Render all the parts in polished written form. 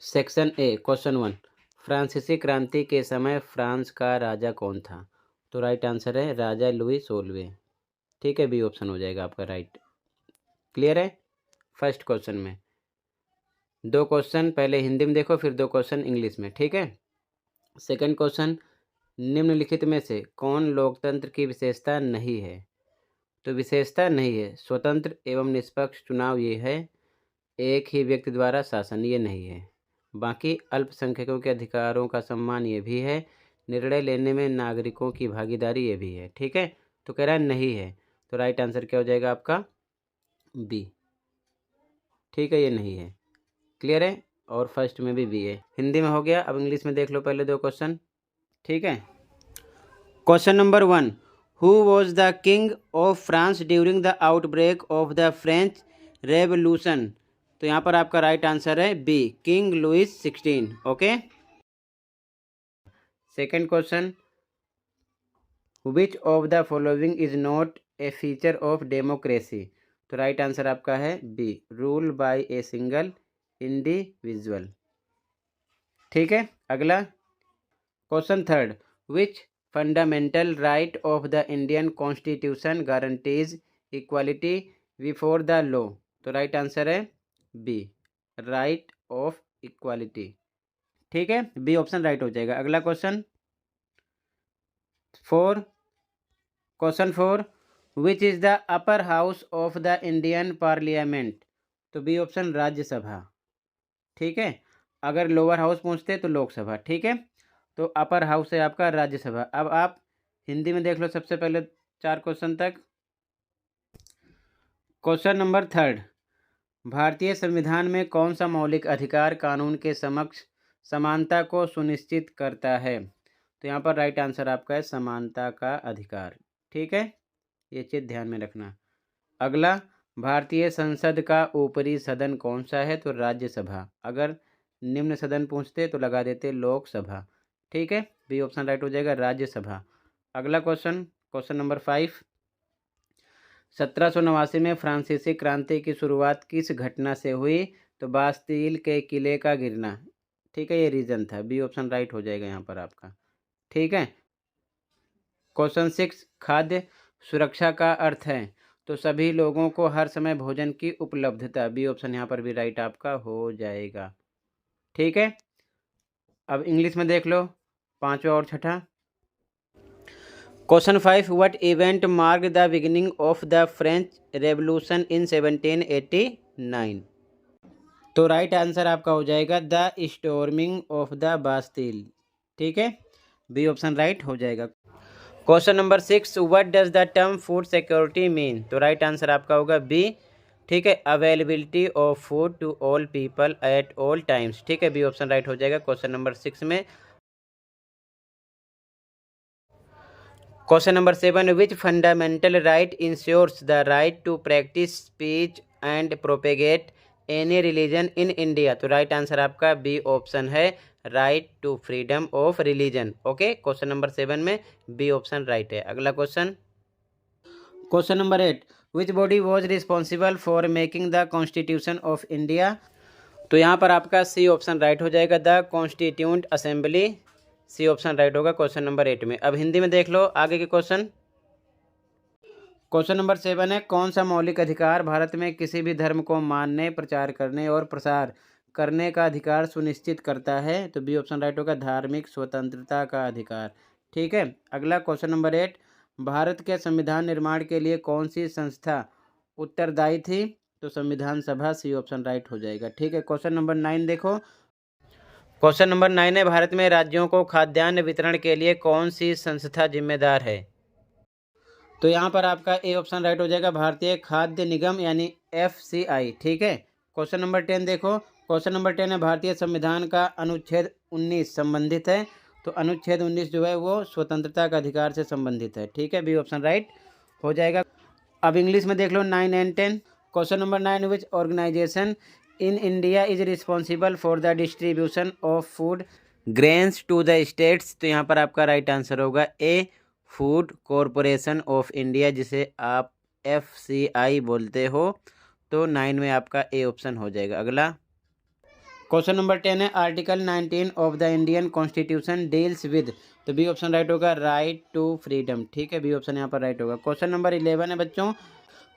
Section A question 1, फ्रांसीसी क्रांति के समय फ्रांस का राजा कौन था? तो राइट आंसर है राजा लुई 16वें। ठीक है, बी ऑप्शन हो जाएगा आपका राइट। क्लियर है? फर्स्ट क्वेश्चन में 2 क्वेश्चन पहले हिंदी में देखो, फिर 2 क्वेश्चन इंग्लिश में। ठीक है। सेकंड क्वेश्चन, निम्नलिखित में से कौन लोकतंत्र की विशेषता नहीं है? तो विशेषता नहीं है स्वतंत्र एवं निष्पक्ष चुनाव, ये है। एक ही व्यक्ति द्वारा शासन, ये नहीं है। बाकी अल्पसंख्यकों के अधिकारों का सम्मान, ये भी है। निर्णय लेने में नागरिकों की भागीदारी, ये भी है। ठीक है, तो कह रहा है नहीं है, तो राइट आंसर क्या हो जाएगा आपका? बी। ठीक है, ये नहीं है। क्लियर है? और फर्स्ट में भी बी है। हिंदी में हो गया, अब इंग्लिश में देख लो पहले 2 क्वेश्चन। ठीक है। Question number 1, who was the king of France during the outbreak of the French revolution? तो यहाँ पर आपका राइट आंसर है B, king Louis 16। Okay. Second question, which of the following is not a feature of democracy? तो right answer आपका है B, rule by a single individual. ठीक है। अगला question third, which fundamental right of the Indian constitution guarantees equality before the law? तो right answer है B, right of equality. ठीक है, बी ऑप्शन राइट हो जाएगा। अगला question question 4, which is the upper house of the Indian parliament? तो B option Rajya Sabha. ठीक है, अगर लोअर हाउस पूछते तो लोकसभा। ठीक है, तो अपर हाउस है आपका राज्यसभा। अब आप हिंदी में देख लो सबसे पहले 4 क्वेश्चन तक। क्वेश्चन नंबर थर्ड, भारतीय संविधान में कौन सा मौलिक अधिकार कानून के समक्ष समानता को सुनिश्चित करता है? तो यहाँ पर राइट आंसर आपका है समानता का अधिकार। ठीक है, ये चीज़ ध्यान में रखना। अगला, भारतीय संसद का ऊपरी सदन कौन सा है? तो राज्यसभा। अगर निम्न सदन पूछते तो लगा देते लोकसभा। ठीक है, बी ऑप्शन राइट हो जाएगा राज्यसभा। अगला क्वेश्चन नंबर 5, 1789 में फ्रांसीसी क्रांति की शुरुआत किस घटना से हुई? तो बास्तील के किले का गिरना। ठीक है, ये रीजन था। बी ऑप्शन राइट हो जाएगा यहाँ पर आपका। ठीक है। क्वेश्चन 6, खाद्य सुरक्षा का अर्थ है? तो सभी लोगों को हर समय भोजन की उपलब्धता। बी ऑप्शन यहाँ पर भी राइट आपका हो जाएगा। ठीक है, अब इंग्लिश में देख लो 5वां और 6ठा। Question 5, what event mark the beginning of the French revolution in 1789? तो राइट आंसर आपका हो जाएगा the storming of the Bastille. ठीक है, बी ऑप्शन राइट हो जाएगा। Question number 6, what does the term food security mean? तो राइट आंसर आपका होगा बी। ठीक है, availability of food to all people at all times. ठीक है, बी ऑप्शन राइट हो जाएगा क्वेश्चन नंबर 6 में। Question number 7, which fundamental right ensures the right to practice speech and propagate any religion in India? तो right answer आपका B option है, right to freedom of religion. Okay, question number 7 में B option right है। अगला question number 8, which body was responsible for making the constitution of India? तो यहाँ पर आपका सी ऑप्शन राइट हो जाएगा, the constituent assembly. C option right होगा क्वेश्चन नंबर 8 में। अब हिंदी में देख लो आगे के क्वेश्चन नंबर 7 है, कौन सा मौलिक अधिकार भारत में किसी भी धर्म को मानने, प्रचार करने और प्रसार करने का अधिकार सुनिश्चित करता है? तो बी ऑप्शन राइट होगा, धार्मिक स्वतंत्रता का अधिकार। ठीक है, अगला क्वेश्चन नंबर 8, भारत के संविधान निर्माण के लिए कौन सी संस्था उत्तरदायी थी? तो संविधान सभा। सी ऑप्शन राइट हो जाएगा। ठीक है, क्वेश्चन नंबर 9 देखो। क्वेश्चन नंबर 9 है, भारत में राज्यों को खाद्यान्न वितरण के लिए कौन सी संस्था जिम्मेदार है? तो यहाँ पर आपका ए ऑप्शन राइट हो जाएगा, भारतीय खाद्य निगम यानी FCI। ठीक है, क्वेश्चन नंबर 10 देखो। क्वेश्चन नंबर 10 है, भारतीय संविधान का अनुच्छेद 19 संबंधित है? तो अनुच्छेद 19 जो है वो स्वतंत्रता का अधिकार से संबंधित है। ठीक है, बी ऑप्शन राइट हो जाएगा। अब इंग्लिश में देख लो 9 and 10। Question number 9, which organization in India is responsible for the distribution of food grains to the states? तो यहाँ पर आपका राइट आंसर होगा A, food corporation of India, जिसे आप FCI बोलते हो। तो 9 में आपका ए ऑप्शन हो जाएगा। अगला क्वेश्चन नंबर 10 है article 19 of the Indian constitution deals with, तो बी ऑप्शन राइट होगा, राइट टू फ्रीडम। ठीक है, बी ऑप्शन यहाँ पर राइट होगा। क्वेश्चन नंबर 11 है बच्चों,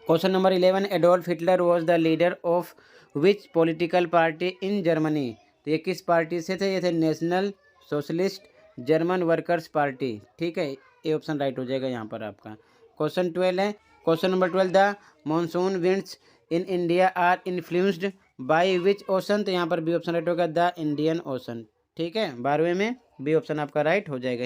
question number 11, Adolf Hitler was the leader of which political party in Germany, तो ये किस पार्टी से थे, ये थे national socialist German workers party. ठीक है, ये ऑप्शन राइट हो जाएगा यहाँ पर आपका। क्वेश्चन 12 है, question number 12, the monsoon winds in India are influenced by which ocean, तो यहाँ पर बी ऑप्शन राइट होगा, द इंडियन ओशन। ठीक है, 12वें में बी ऑप्शन आपका राइट हो जाएगा।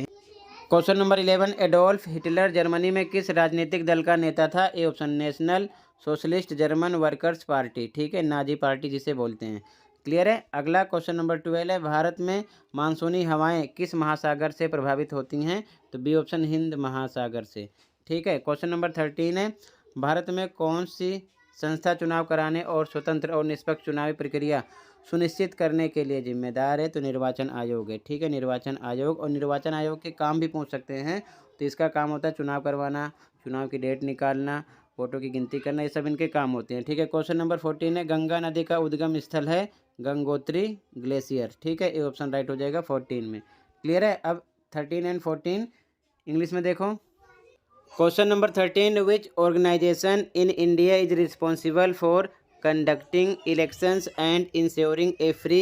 Question number 11, Adolf Hitler Germany में किस राजनीतिक दल का नेता था, A option national socialist German workers party. ठीक है, नाजी पार्टी जिसे बोलते हैं। क्लियर है। अगला क्वेश्चन नंबर 12 है, भारत में मानसूनी हवाएं किस महासागर से प्रभावित होती हैं, तो बी ऑप्शन हिंद महासागर से। ठीक है, क्वेश्चन नंबर 13 है, भारत में कौन सी संस्था चुनाव कराने और स्वतंत्र और निष्पक्ष चुनावी प्रक्रिया सुनिश्चित करने के लिए जिम्मेदार है, तो निर्वाचन आयोग है। ठीक है, निर्वाचन आयोग, और निर्वाचन आयोग के काम भी पूछ सकते हैं, तो इसका काम होता है चुनाव करवाना, चुनाव की डेट निकालना, वोटों की गिनती करना, ये सब इनके काम होते हैं। ठीक है, क्वेश्चन नंबर 14 है, गंगा नदी का उद्गम स्थल है गंगोत्री ग्लेशियर। ठीक है, ये ऑप्शन राइट हो जाएगा 14 में। क्लियर है। अब 13 एंड 14 इंग्लिश में देखो। Question number 13, which organization in India is responsible for conducting elections and ensuring a free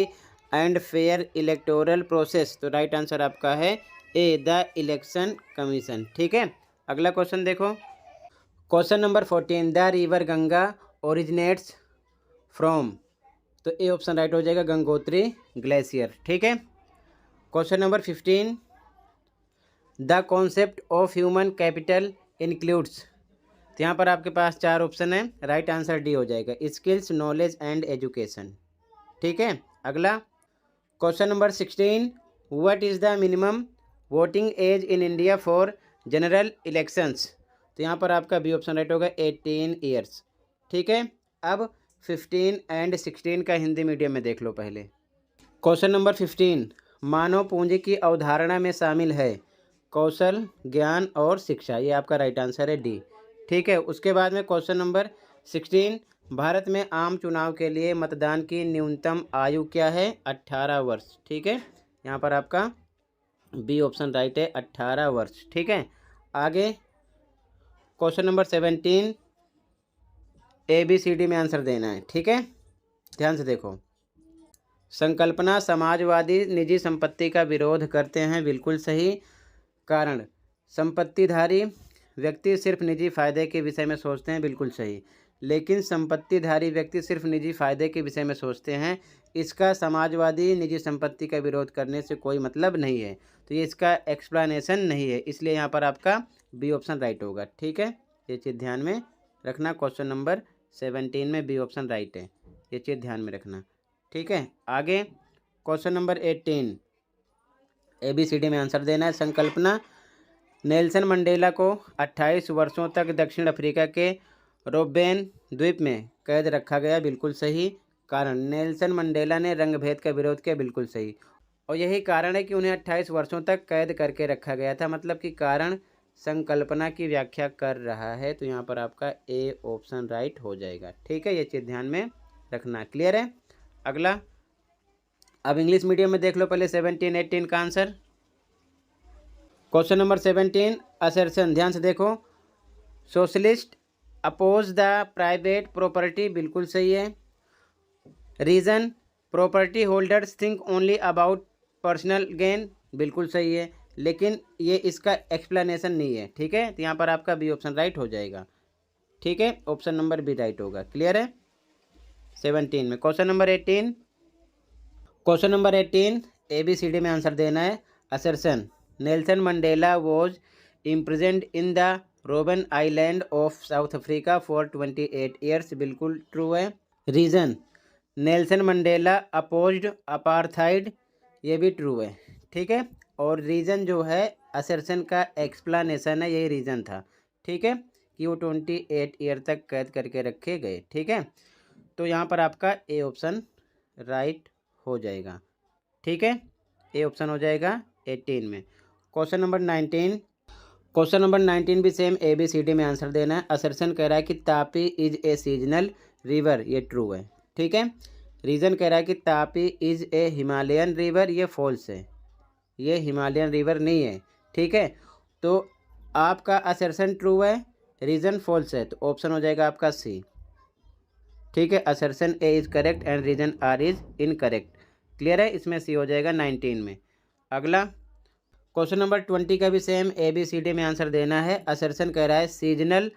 and fair electoral process, तो राइट आंसर आपका है ए, द इलेक्शन कमीशन। ठीक है, अगला क्वेश्चन देखो। Question number 14, the river Ganga originates from, तो A option right हो जाएगा, गंगोत्री ग्लेशियर। ठीक है, question number 15, the concept of human capital includes, तो यहाँ पर आपके पास 4 ऑप्शन है, राइट आंसर डी हो जाएगा, स्किल्स नॉलेज एंड एजुकेशन। ठीक है, अगला question number 16, what is the minimum voting age in India for general elections, तो यहाँ पर आपका बी ऑप्शन राइट होगा, 18 ईयर्स। ठीक है, अब 15 एंड 16 का हिंदी मीडियम में देख लो पहले। क्वेश्चन नंबर 15, मानव पूंजी की अवधारणा में शामिल है कौशल, ज्ञान और शिक्षा, ये आपका राइट आंसर है डी। ठीक है, उसके बाद में क्वेश्चन नंबर 16, भारत में आम चुनाव के लिए मतदान की न्यूनतम आयु क्या है, 18 वर्ष। ठीक है, यहाँ पर आपका बी ऑप्शन राइट है, 18 वर्ष। ठीक है, आगे क्वेश्चन नंबर 17, ABCD में आंसर देना है। ठीक है, ध्यान से देखो। संकल्पना समाजवादी निजी संपत्ति का विरोध करते हैं, बिल्कुल सही। कारण संपत्तिधारी व्यक्ति सिर्फ निजी फायदे के विषय में सोचते हैं, बिल्कुल सही। लेकिन संपत्तिधारी व्यक्ति सिर्फ निजी फायदे के विषय में सोचते हैं, इसका समाजवादी निजी संपत्ति का विरोध करने से कोई मतलब नहीं है, तो ये इसका एक्सप्लेनेशन नहीं है, इसलिए यहाँ पर आपका बी ऑप्शन राइट होगा। ठीक है, ये चीज़ ध्यान में रखना। क्वेश्चन नंबर 17 में बी ऑप्शन राइट है, ये चीज़ ध्यान में रखना। ठीक है, आगे क्वेश्चन नंबर 18, ABCD में आंसर देना है। संकल्पना नेल्सन मंडेला को 28 वर्षों तक दक्षिण अफ्रीका के रोबेन द्वीप में कैद रखा गया, बिल्कुल सही। कारण नेल्सन मंडेला ने रंग भेद का विरोध किया, बिल्कुल सही। और यही कारण है कि उन्हें 28 वर्षों तक कैद करके रखा गया था, मतलब कि कारण संकल्पना की व्याख्या कर रहा है, तो यहाँ पर आपका ए ऑप्शन राइट हो जाएगा। ठीक है, ये चीज़ ध्यान में रखना। क्लियर है। अगला अब इंग्लिश मीडियम में देख लो पहले 17 18 का आंसर। क्वेश्चन नंबर 17, असर्शन, ध्यान से देखो। Socialist oppose the private property, बिल्कुल सही है। Reason property holders think only about personal gain, बिल्कुल सही है, लेकिन ये इसका एक्सप्लेनेशन नहीं है। ठीक है, तो यहाँ पर आपका बी ऑप्शन राइट हो जाएगा। ठीक है, ऑप्शन नंबर बी राइट होगा। क्लियर है 17 में। Question number 18, question number 18 ABCD में आंसर देना है। Assertion Nelson Mandela was imprisoned in the Robben Island of South Africa for 28 years, बिल्कुल ट्रू है। Reason Nelson Mandela opposed apartheid, ये भी ट्रू है। ठीक है, और रीज़न जो है असर्शन का एक्सप्लेनेशन है, यही रीज़न था। ठीक है, कि वो 28 ईयर तक कैद करके रखे गए। ठीक है, तो यहाँ पर आपका ए ऑप्शन राइट हो जाएगा। ठीक है, ए ऑप्शन हो जाएगा 18 में। क्वेश्चन नंबर 19, क्वेश्चन नंबर 19 भी सेम ABCD में आंसर देना है। असर्शन कह रहा है कि Tapi is a seasonal river, ये ट्रू है। ठीक है, रीज़न कह रहा है कि Tapi is a Himalayan river, ये फॉल्स है, ये हिमालयन रिवर नहीं है। ठीक है, तो आपका असर्शन ट्रू है, रीज़न फॉल्स है, तो ऑप्शन हो जाएगा आपका सी। ठीक है, assertion A is correct and reason R is incorrect. Clear है, इसमें सी हो जाएगा 19 में। अगला क्वेश्चन नंबर 20 का भी सेम ABCD में आंसर देना है। असर्शन कह रहा है seasonal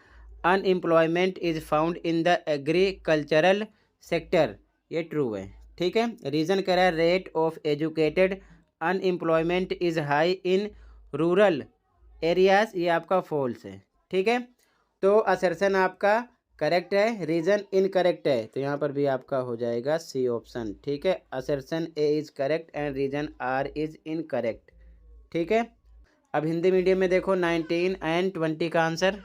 unemployment is found in the agricultural sector, ये ट्रू है। ठीक है, रीज़न कह रहा है rate of educated unemployment is high in rural areas, ये आपका फॉल्स है। ठीक है, तो असर्शन आपका करेक्ट है, रीज़न इनकरेक्ट है, तो यहाँ पर भी आपका हो जाएगा सी ऑप्शन। ठीक है, assertion A is correct and reason R is incorrect. ठीक है, अब हिंदी मीडियम में देखो 19 एंड 20 का आंसर।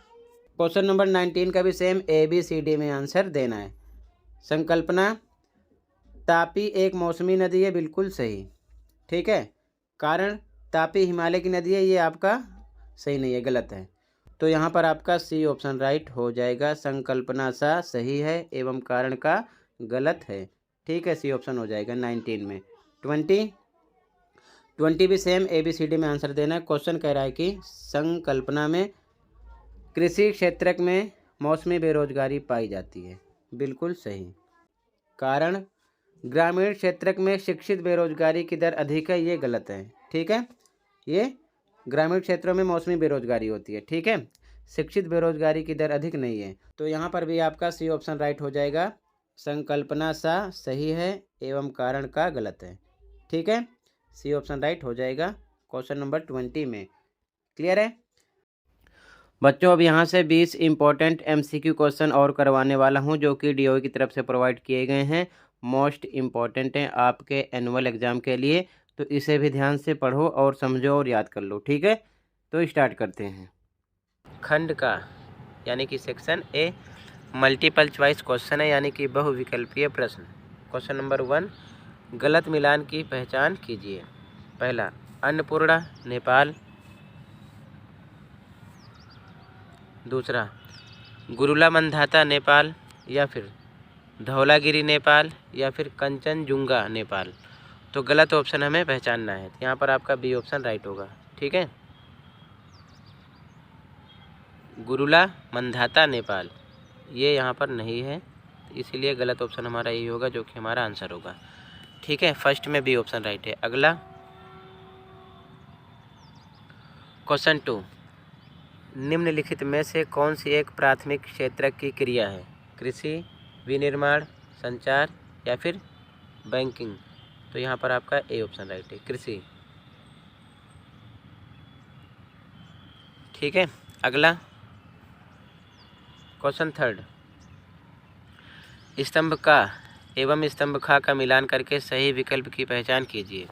क्वेश्चन नंबर 19 का भी सेम ABCD में आंसर देना है। संकल्पना तापी एक मौसमी नदी है, बिल्कुल सही। ठीक है, कारण तापी हिमालय की नदी है, ये आपका सही नहीं है, गलत है, तो यहाँ पर आपका सी ऑप्शन राइट हो जाएगा। संकल्पना सा सही है एवं कारण का गलत है। ठीक है, सी ऑप्शन हो जाएगा 19 में। 20 भी सेम ABCD में आंसर देना है। क्वेश्चन कह रहा है कि संकल्पना में कृषि क्षेत्र में मौसमी बेरोजगारी पाई जाती है, बिल्कुल सही। कारण ग्रामीण क्षेत्र में शिक्षित बेरोजगारी की दर अधिक है, ये गलत है। ठीक है, ये ग्रामीण क्षेत्रों में मौसमी बेरोजगारी होती है। ठीक है, शिक्षित बेरोजगारी की दर अधिक नहीं है, तो यहाँ पर भी आपका सी ऑप्शन राइट हो जाएगा। संकल्पना सा सही है एवं कारण का गलत है। ठीक है, सी ऑप्शन राइट हो जाएगा क्वेश्चन नंबर 20 में। क्लियर है बच्चों? अब यहाँ से 20 इंपॉर्टेंट MCQ क्वेश्चन और करवाने वाला हूँ, जो कि DOE की तरफ से प्रोवाइड किए गए हैं। मोस्ट इम्पॉर्टेंट हैं आपके एनुअल एग्ज़ाम के लिए, तो इसे भी ध्यान से पढ़ो और समझो और याद कर लो। ठीक है, तो स्टार्ट करते हैं। खंड का यानी कि section A multiple choice question है, यानी कि बहुविकल्पीय प्रश्न। क्वेश्चन नंबर 1, गलत मिलान की पहचान कीजिए। पहला, अन्नपूर्णा नेपाल। दूसरा, गुरुला मंधाता नेपाल, या फिर धौलागिरी नेपाल, या फिर कंचनजुंगा नेपाल। तो गलत ऑप्शन हमें पहचानना है, यहाँ पर आपका बी ऑप्शन राइट होगा। ठीक है, गुरुला मंधाता नेपाल ये यहाँ पर नहीं है, इसीलिए गलत ऑप्शन हमारा यही होगा, जो कि हमारा आंसर होगा। ठीक है, फर्स्ट में बी ऑप्शन राइट है। अगला क्वेश्चन 2, निम्नलिखित में से कौन सी एक प्राथमिक क्षेत्र की क्रिया है? कृषि, विनिर्माण, संचार, या फिर बैंकिंग। तो यहाँ पर आपका ए ऑप्शन राइट है, कृषि। ठीक है, अगला क्वेश्चन 3, स्तंभ का एवं स्तंभ खा का मिलान करके सही विकल्प की पहचान कीजिए।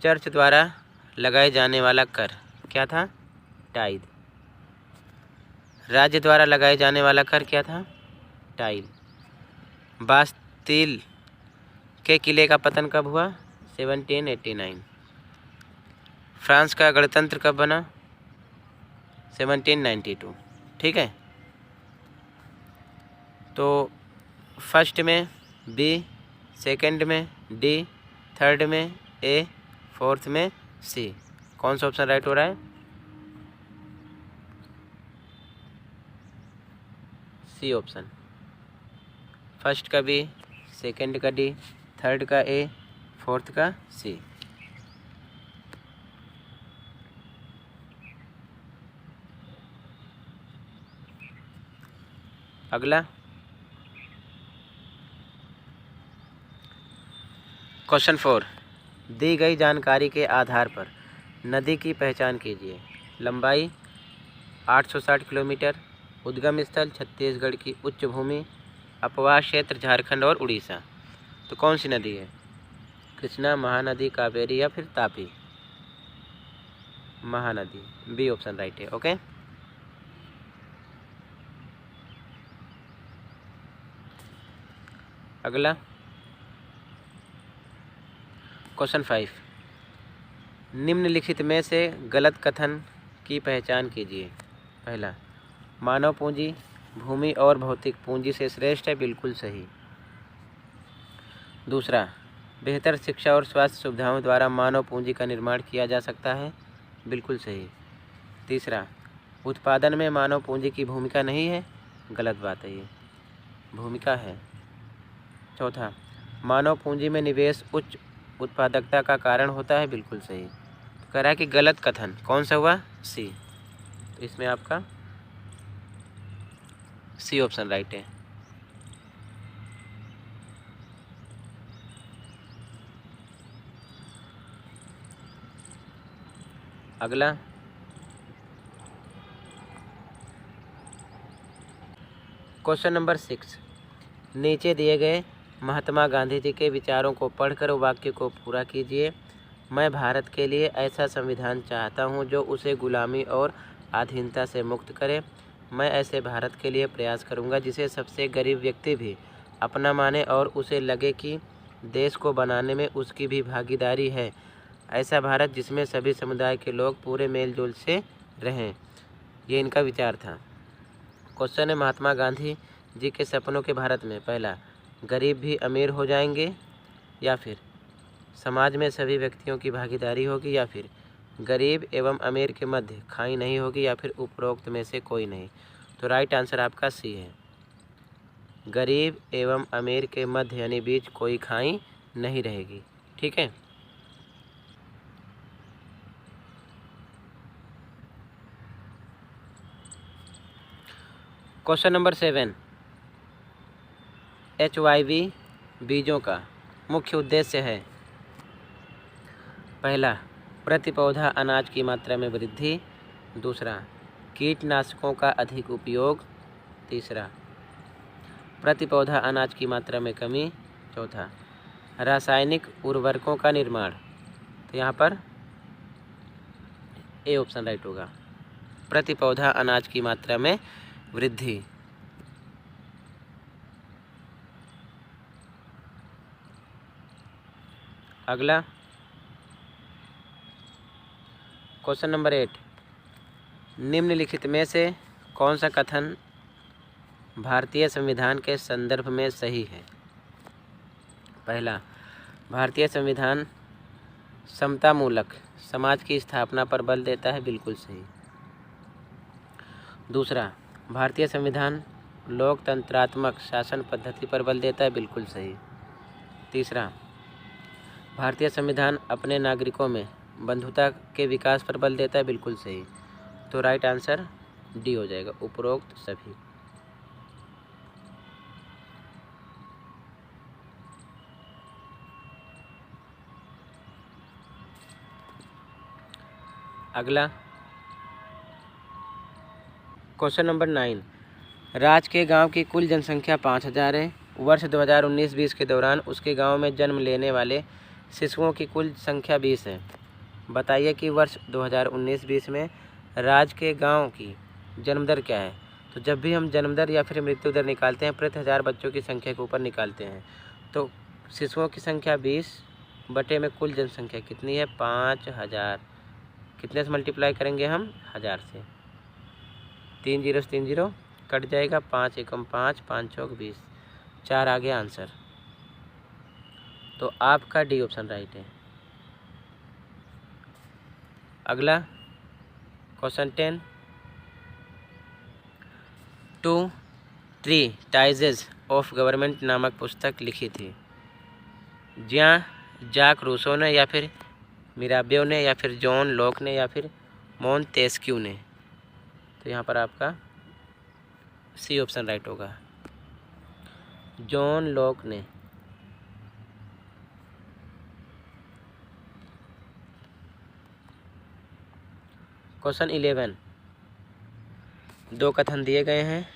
चर्च द्वारा लगाए जाने वाला कर क्या था? टाइल। राज्य द्वारा लगाए जाने वाला कर क्या था? टाइल। बास्तिल के किले का पतन कब हुआ? 1789। फ्रांस का गणतंत्र कब बना? 1792। ठीक है, तो फर्स्ट में बी, सेकंड में डी, थर्ड में ए, फोर्थ में सी। कौन सा ऑप्शन राइट हो रहा है? C option. फर्स्ट का बी, सेकंड का डी, थर्ड का ए, फोर्थ का सी। अगला क्वेश्चन 4, दी गई जानकारी के आधार पर नदी की पहचान कीजिए। लंबाई 860 किलोमीटर, उद्गम स्थल छत्तीसगढ़ की उच्च भूमि, अपवाह क्षेत्र झारखंड और उड़ीसा। तो कौन सी नदी है? कृष्णा, महानदी, कावेरी, या फिर Tapi? Mahanadi, B option right है। ओके, अगला क्वेश्चन 5, निम्नलिखित में से गलत कथन की पहचान कीजिए। पहला, मानव पूंजी भूमि और भौतिक पूंजी से श्रेष्ठ है, बिल्कुल सही। दूसरा, बेहतर शिक्षा और स्वास्थ्य सुविधाओं द्वारा मानव पूंजी का निर्माण किया जा सकता है, बिल्कुल सही। तीसरा, उत्पादन में मानव पूंजी की भूमिका नहीं है, गलत बात है, ये भूमिका है। चौथा, मानव पूंजी में निवेश उच्च उत्पादकता का कारण होता है, बिल्कुल सही। तो कह रहा है कि गलत कथन कौन सा हुआ, सी। तो इसमें आपका सी ऑप्शन राइट है। अगला, क्वेश्चन नंबर 6, नीचे दिए गए महात्मा गांधी जी के विचारों को पढ़कर वाक्य को पूरा कीजिए। मैं भारत के लिए ऐसा संविधान चाहता हूं जो उसे गुलामी और अधीनता से मुक्त करे। मैं ऐसे भारत के लिए प्रयास करूंगा जिसे सबसे गरीब व्यक्ति भी अपना माने और उसे लगे कि देश को बनाने में उसकी भी भागीदारी है। ऐसा भारत जिसमें सभी समुदाय के लोग पूरे मेलजोल से रहें। ये इनका विचार था। क्वेश्चन है, महात्मा गांधी जी के सपनों के भारत में पहला, गरीब भी अमीर हो जाएंगे, या फिर समाज में सभी व्यक्तियों की भागीदारी होगी, या फिर गरीब एवं अमीर के मध्य खाई नहीं होगी, या फिर उपरोक्त में से कोई नहीं। तो राइट आंसर आपका सी है, गरीब एवं अमीर के मध्य यानी बीच कोई खाई नहीं रहेगी। ठीक है। क्वेश्चन नंबर 7, HYV बीजों का मुख्य उद्देश्य है। पहला, प्रति पौधा अनाज की मात्रा में वृद्धि। दूसरा, कीटनाशकों का अधिक उपयोग। तीसरा, प्रति पौधा अनाज की मात्रा में कमी। चौथा, रासायनिक उर्वरकों का निर्माण। तो यहाँ पर ए ऑप्शन राइट होगा, प्रति पौधा अनाज की मात्रा में वृद्धि। अगला, क्वेश्चन नंबर 8, निम्नलिखित में से कौन सा कथन भारतीय संविधान के संदर्भ में सही है। पहला, भारतीय संविधान समतामूलक समाज की स्थापना पर बल देता है, बिल्कुल सही। दूसरा, भारतीय संविधान लोकतंत्रात्मक शासन पद्धति पर बल देता है, बिल्कुल सही। तीसरा, भारतीय संविधान अपने नागरिकों में बंधुता के विकास पर बल देता है, बिल्कुल सही। तो राइट आंसर डी हो जाएगा, उपरोक्त सभी। अगला, क्वेश्चन नंबर 9, राज्य के गांव की कुल जनसंख्या 5000 है। वर्ष 2019-20 के दौरान उसके गांव में जन्म लेने वाले शिशुओं की कुल संख्या 20 है। बताइए कि वर्ष 2019-20 में राज्य के गांव की जन्म दर क्या है। तो जब भी हम जन्म दर या फिर मृत्यु दर निकालते हैं, प्रति 1000 बच्चों की संख्या के ऊपर निकालते हैं। तो शिशुओं की संख्या 20 बटे में कुल जनसंख्या कितनी है, 5000। कितने से मल्टीप्लाई करेंगे हम, 1000 से। 3 0 से 3 0 कट जाएगा, 5 एकम 5, 5 चौक 20, 4 आ गया आंसर। तो आपका डी ऑप्शन राइट है। अगला, क्वेश्चन 10, 2 ट्रीटाइजेज ऑफ गवर्नमेंट नामक पुस्तक लिखी थी। जहाँ जाक रूसो ने, या फिर मिराबेव ने, या फिर जॉन लॉक ने, या फिर मोंटेस्क्यू ने। तो यहाँ पर आपका सी ऑप्शन राइट होगा, जॉन लॉक ने। क्वेश्चन 11, 2 कथन दिए गए हैं,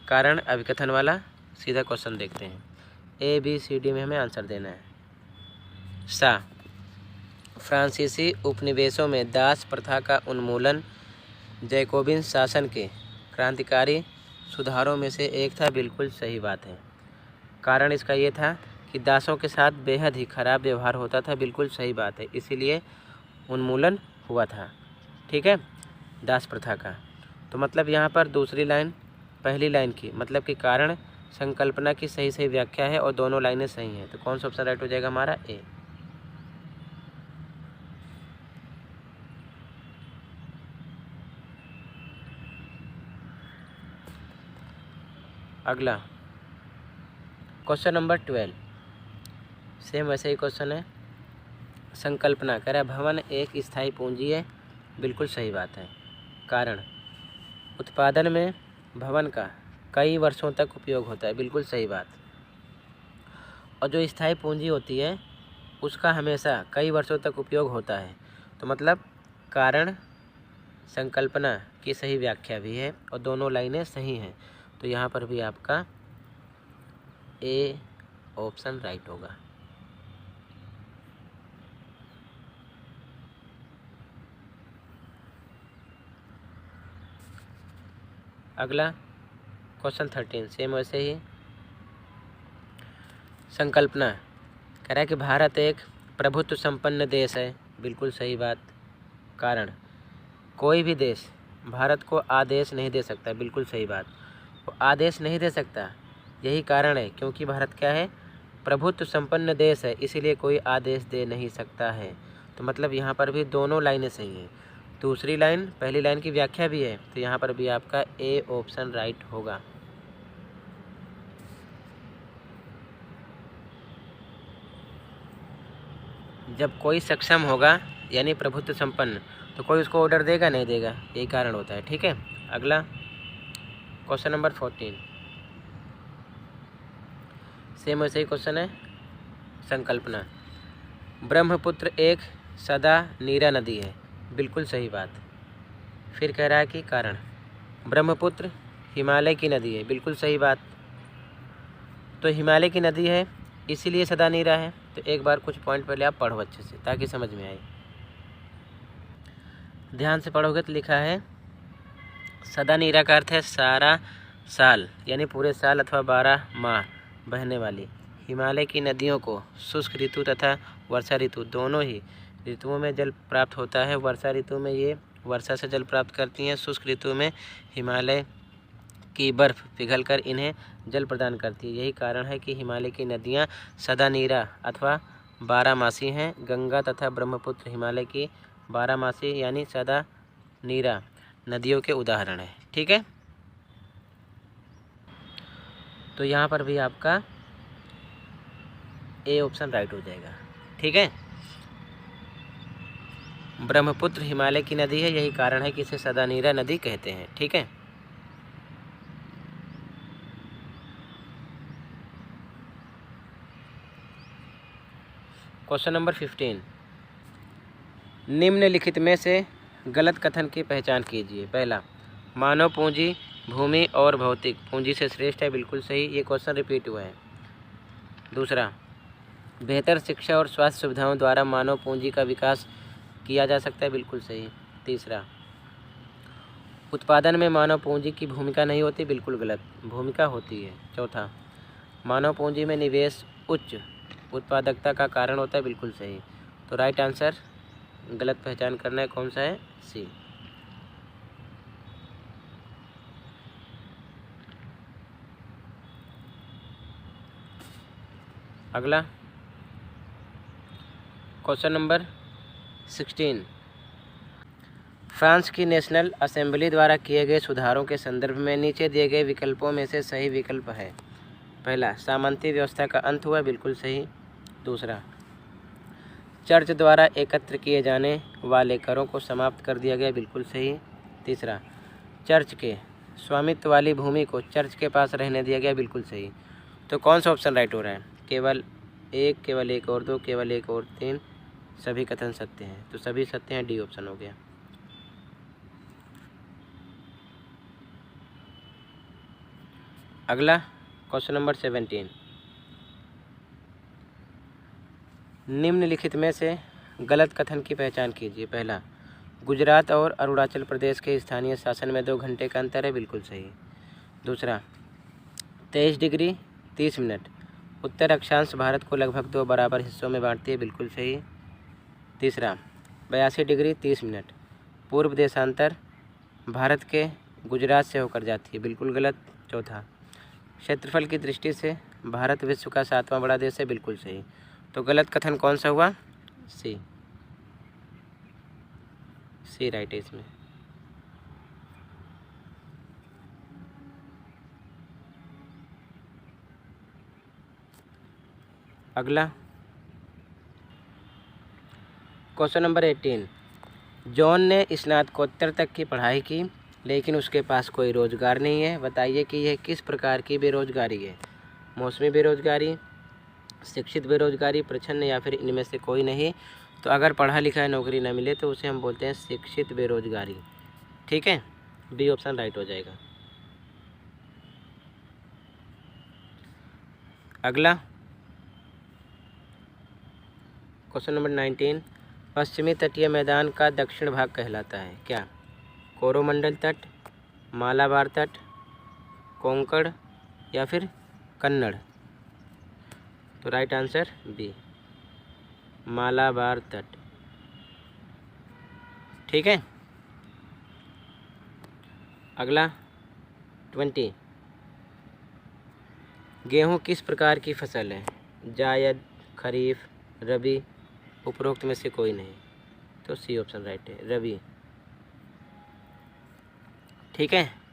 कारण अभिकथन वाला। सीधा क्वेश्चन देखते हैं, ABCD में हमें आंसर देना है। सा, फ्रांसीसी उपनिवेशों में दास प्रथा का उन्मूलन जैकोबिन शासन के क्रांतिकारी सुधारों में से एक था, बिल्कुल सही बात है। कारण इसका ये था कि दासों के साथ बेहद ही खराब व्यवहार होता था, बिल्कुल सही बात है, इसीलिए उन्मूलन हुआ था। ठीक है, दास प्रथा का। तो मतलब यहाँ पर दूसरी लाइन पहली लाइन की मतलब कि कारण संकल्पना की सही सही व्याख्या है और दोनों लाइनें सही हैं। तो कौन सा ऑप्शन राइट हो जाएगा हमारा? ए। अगला क्वेश्चन नंबर 12, सेम वैसे ही क्वेश्चन है। संकल्पना कह रहा है भवन एक स्थायी पूंजी है, बिल्कुल सही बात है। कारण उत्पादन में भवन का कई वर्षों तक उपयोग होता है, बिल्कुल सही बात। और जो स्थायी पूंजी होती है उसका हमेशा कई वर्षों तक उपयोग होता है। तो मतलब कारण संकल्पना की सही व्याख्या भी है और दोनों लाइनें सही हैं। तो यहाँ पर भी आपका ए ऑप्शन राइट होगा। अगला क्वेश्चन 13, सेम वैसे ही। संकल्पना कह रहा है कि भारत एक प्रभुत्व संपन्न देश है, बिल्कुल सही बात। कारण कोई भी देश भारत को आदेश नहीं दे सकता, बिल्कुल सही बात। वो आदेश नहीं दे सकता, यही कारण है क्योंकि भारत क्या है? प्रभुत्व संपन्न देश है, इसीलिए कोई आदेश दे नहीं सकता है। तो मतलब यहाँ पर भी दोनों लाइनें सही हैं। दूसरी लाइन पहली लाइन की व्याख्या भी है, तो यहाँ पर भी आपका ए ऑप्शन राइट होगा। जब कोई सक्षम होगा यानी प्रभुत्व संपन्न, तो कोई उसको ऑर्डर देगा नहीं देगा, यही कारण होता है। ठीक है, अगला क्वेश्चन नंबर 14, सेम वैसे ही क्वेश्चन है। संकल्पना ब्रह्मपुत्र एक सदा नीरा नदी है, बिल्कुल सही बात। फिर कह रहा है कि कारण ब्रह्मपुत्र हिमालय की नदी है, बिल्कुल सही बात। तो हिमालय की नदी है इसीलिए सदा नीरा है। तो एक बार कुछ पॉइंट पहले आप पढ़ो अच्छे से ताकि समझ में आए। ध्यान से पढ़ोगे तो लिखा है सदा नीरा का अर्थ है सारा साल यानी पूरे साल अथवा 12 माह बहने वाली। हिमालय की नदियों को शुष्क ऋतु तथा वर्षा ऋतु दोनों ही ऋतुओं में जल प्राप्त होता है। वर्षा ऋतु में ये वर्षा से जल प्राप्त करती हैं, शुष्क ऋतु में हिमालय की बर्फ़ पिघलकर इन्हें जल प्रदान करती है। यही कारण है कि हिमालय की नदियाँ सदा नीरा अथवा 12मासी हैं। गंगा तथा ब्रह्मपुत्र हिमालय की 12मासी यानी सदा नीरा नदियों के उदाहरण हैं। ठीक है, तो यहाँ पर भी आपका ए ऑप्शन राइट हो जाएगा। ठीक है, ब्रह्मपुत्र हिमालय की नदी है, यही कारण है कि इसे सदा नीरा नदी कहते हैं। ठीक है, क्वेश्चन नंबर 15, निम्नलिखित में से गलत कथन की पहचान कीजिए। पहला, मानव पूंजी भूमि और भौतिक पूंजी से श्रेष्ठ है, बिल्कुल सही, ये क्वेश्चन रिपीट हुआ है। दूसरा, बेहतर शिक्षा और स्वास्थ्य सुविधाओं द्वारा मानव पूंजी का विकास किया जा सकता है, बिल्कुल सही। तीसरा, उत्पादन में मानव पूंजी की भूमिका नहीं होती, बिल्कुल गलत, भूमिका होती है। चौथा, मानव पूंजी में निवेश उच्च उत्पादकता का कारण होता है, बिल्कुल सही। तो राइट आंसर गलत पहचान करना है, कौन सा है? सी। अगला क्वेश्चन नंबर 16, फ्रांस की नेशनल असेंबली द्वारा किए गए सुधारों के संदर्भ में नीचे दिए गए विकल्पों में से सही विकल्प है। पहला, सामंती व्यवस्था का अंत हुआ, बिल्कुल सही। दूसरा, चर्च द्वारा एकत्र किए जाने वाले करों को समाप्त कर दिया गया, बिल्कुल सही। तीसरा, चर्च के स्वामित्व वाली भूमि को चर्च के पास रहने दिया गया, बिल्कुल सही। तो कौन सा ऑप्शन राइट हो रहा है? केवल एक, केवल एक और दो, केवल एक और तीन, सभी कथन सत्य हैं। तो सभी सत्य हैं, डी ऑप्शन हो गया। अगला क्वेश्चन नंबर 17, निम्नलिखित में से गलत कथन की पहचान कीजिए। पहला, गुजरात और अरुणाचल प्रदेश के स्थानीय शासन में 2 घंटे का अंतर है, बिल्कुल सही। दूसरा, 23 डिग्री 30 मिनट उत्तर अक्षांश भारत को लगभग 2 बराबर हिस्सों में बांटती है, बिल्कुल सही। तीसरा, 82 डिग्री 30 मिनट पूर्व देशांतर भारत के गुजरात से होकर जाती है, बिल्कुल गलत। चौथा, क्षेत्रफल की दृष्टि से भारत विश्व का 7वां बड़ा देश है, बिल्कुल सही। तो गलत कथन कौन सा हुआ? सी राइट है इसमें। अगला क्वेश्चन नंबर 18। जॉन ने स्नातकोत्तर तक की पढ़ाई की लेकिन उसके पास कोई रोजगार नहीं है। बताइए कि यह किस प्रकार की बेरोजगारी है? मौसमी बेरोजगारी, शिक्षित बेरोजगारी, प्रच्छन्न या फिर इनमें से कोई नहीं। तो अगर पढ़ा लिखा है नौकरी न मिले तो उसे हम बोलते हैं शिक्षित बेरोजगारी। ठीक है, बी ऑप्शन राइट हो जाएगा। अगला क्वेश्चन नंबर 19। पश्चिमी तटीय मैदान का दक्षिण भाग कहलाता है क्या? कोरोमंडल तट, मालाबार तट, कोंकण या फिर कन्नड़। तो राइट आंसर बी, मालाबार तट। ठीक है। अगला 20। गेहूँ किस प्रकार की फसल है? जायद, खरीफ, रबी, उपरोक्त में से कोई नहीं। तो सी ऑप्शन राइट है, रबी। ठीक है।